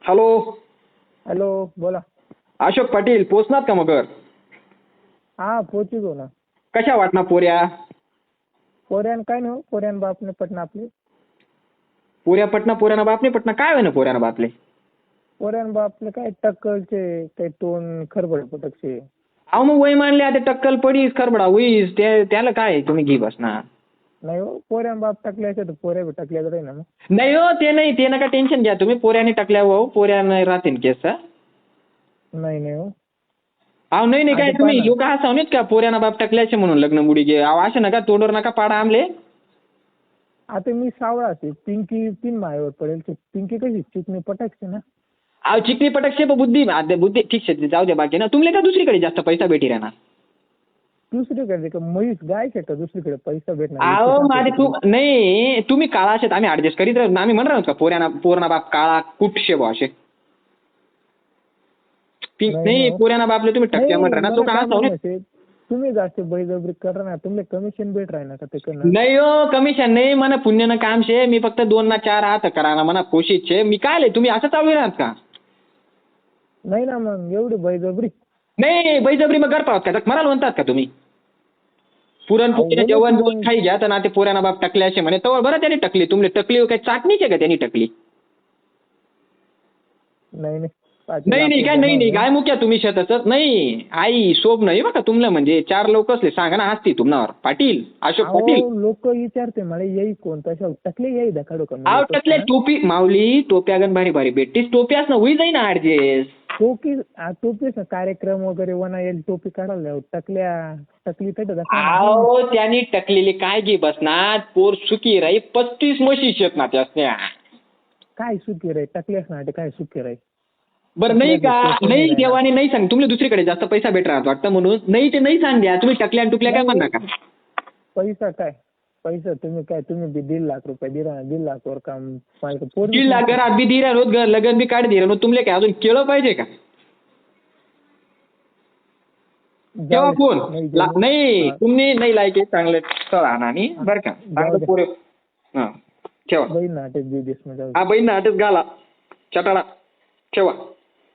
Hello. Hello, बोला. अशोक पाटील पोचनात का मगर? हा, पोहोचलो ना. कशा वाटणार पोऱ्या? पोऱ्यान काय नाही हो, पोऱ्यान बापने पटना आपली. पोऱ्या पटना पोऱ्याना बापने पटना काय होईना पोऱ्याना बापले? पोऱ्यान बापले काय टक्कलचे काही तोंड खरबड पटकचे. अहो मग वय मानले आता टक्कल पडीस खरबडा होईस त्याला काय तुम्ही घे बसणार. नाही हो, पोऱ्यान बाप टाकल्याचे तर पोऱ्या बी टाकल्या तर ना मग. नाही हो ते नाही ते नका टेन्शन घ्या तुम्ही पोऱ्याने टाकल्या हो पोऱ्याने राहतील केस. नाही नाही हो. अहो नाही काय आता तुम्ही पहा ना. लोक हसाव नाहीत का पोऱ्याना बाप टाकल्याचे म्हणून लग्न मुडी घे. अहो असं नका तोंडवर नका पाडा आमले. आता मी सावळा असे पिंकी तीन मायावर पडेल. पिंकी कशी चिकनी पटाकचे ना. अहो चिकनी पटकशे बुद्धी बुद्धी ठीक आहे जाऊ द्या बाकी ना तुमले का दुसरीकडे जास्त पैसा भेटी राहणार. दुसरीकडे का म्हैस गायचे का दुसरीकडे पैसा भेटणार. अहो माझे तू नाही तुम्ही काळा असेल आम्ही ऍडजस्ट करीत राहू आम्ही म्हणणार आहोत का पोराना बाप काळा कुठशे बा असे नाही पोऱ्याना बापले तुम्ही टक्क्या म्हणणार ना तो का हसाव तुम्ही जास्त बळजबरी करा ना. तुम्ही कमिशन भेट राही ना का ते करणार. नाही हो कमिशन नाही मला पुण्यनं काम शे मी फक्त 2 ना 4 हात करा ना म्हणा कोशिश छे मी काय तुम्ही असं चालू राहत का? नाही ना मग एवढी बळजबरी. नाही बळजबरी मग घर पाहत का मराल म्हणतात का तुम्ही? पुरणपोळीने जेवण दोन खाई घ्या तर ना ते पोऱ्याना बाप टकले असे म्हणे तर बरं त्याने टकली तुमले टकली काही चाटणीचे का त्यांनी टकली? नाही नाही काय नाही काय मुक्या तुम्ही शेताच नाही आई शोभ नाही बघा तुम्हाला म्हणजे 4 लोक असले सांगा ना हसती तुम्हाला पाटील अशोक पाटील. लोक विचारते मला येई कोणता टकले येई दाखवू का? अहो टकले टोपी माऊली टोप्या गण भारी भारी भेटतीस टोप्यास ना होई जाई ना ऍडजस्ट. टोपीच कार्यक्रम वगैरे वना येईल टोपी काढायला टकली तर अहो त्यांनी टकलेली काय घे बसणार पोर सुकी राही 35 म्हशी शेत ना त्यासल्या. काय सुखी राही टकली असणार काय सुखी राही. बरं नाही का नाही देवाने नाही सांग तुम्ही दुसरीकडे जास्त पैसा भेटणार वाटतं म्हणून नाही ते नाही सांग द्या तुम्ही टकल्या आणि टुकल्या काय म्हणणार का? पैसा तुम्ही बी 1.5 लाख रुपये दिला 1.5 लाख वर काम 1.5 लाख घरात बी दिरा रोज लगन बी काढ दिरा तुमले काय अजून केलं पाहिजे का? तेव्हा कोण नाही तुम्ही नाही लायके चांगले आणि बरं का चांगलं पुरे हा ठेवा. बहीण नाटक हा बहीण नाटक घाला चटाळा ठेवा.